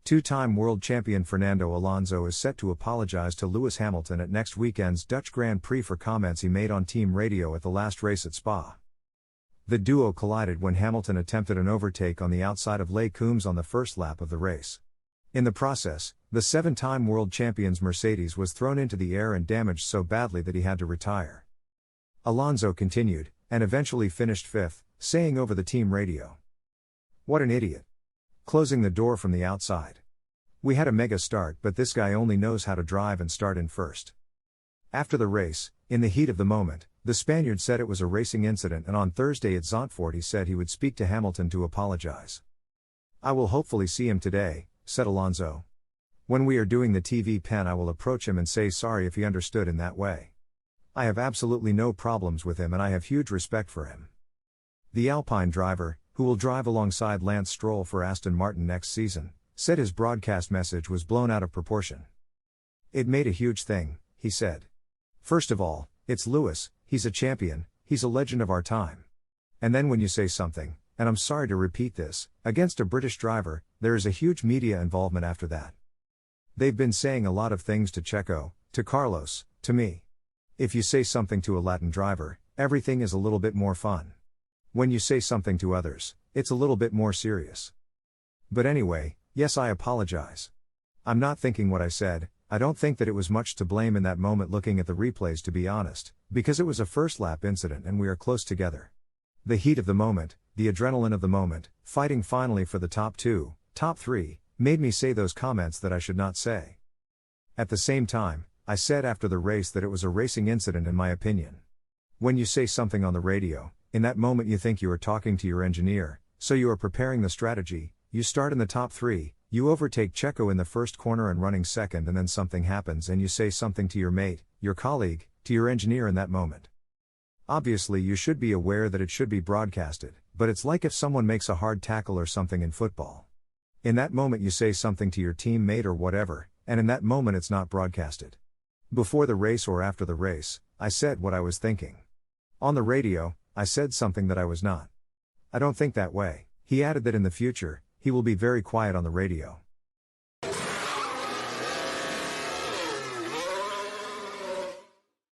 Two-time world champion Fernando Alonso is set to apologise to Lewis Hamilton at next weekend's Dutch Grand Prix for comments he made on team radio at the last race at Spa. The duo collided when Hamilton attempted an overtake on the outside of Les Combes on the first lap of the race. In the process, the seven-time world champion's Mercedes was thrown into the air and damaged so badly that he had to retire. Alonso continued, and eventually finished fifth, saying over the team radio, "What an idiot. Closing the door from the outside. We had a mega start, but this guy only knows how to drive and start in first." After the race, in the heat of the moment, the Spaniard said it was a racing incident, and on Thursday at Zandvoort he said he would speak to Hamilton to apologise. "I will hopefully see him today," said Alonso. "When we are doing the TV pen I will approach him and say sorry if he understood in that way. I have absolutely no problems with him and I have huge respect for him." The Alpine driver, who will drive alongside Lance Stroll for Aston Martin next season, said his broadcast message was blown out of proportion. "It made a huge thing," he said. "First of all, it's Lewis, he's a champion, he's a legend of our time. And then when you say something, and I'm sorry to repeat this, against a British driver, there is a huge media involvement after that. They've been saying a lot of things to Checo, to Carlos, to me. If you say something to a Latin driver, everything is a little bit more fun. When you say something to others, it's a little bit more serious. But anyway, yes, I apologize. I'm not thinking what I said. I don't think that it was much to blame in that moment looking at the replays, to be honest, because it was a first lap incident and we are close together. The heat of the moment, the adrenaline of the moment, fighting finally for the top two, top three, made me say those comments that I should not say. At the same time, I said after the race that it was a racing incident in my opinion. When you say something on the radio, in that moment you think you are talking to your engineer, so you are preparing the strategy, you start in the top three, you overtake Checo in the first corner and running second, and then something happens and you say something to your mate, your colleague, to your engineer in that moment. Obviously you should be aware that it should be broadcasted, but it's like if someone makes a hard tackle or something in football. In that moment you say something to your teammate or whatever, and in that moment it's not broadcasted. Before the race or after the race, I said what I was thinking. On the radio, I said something that I was not. I don't think that way." He added that in the future, he will be very quiet on the radio.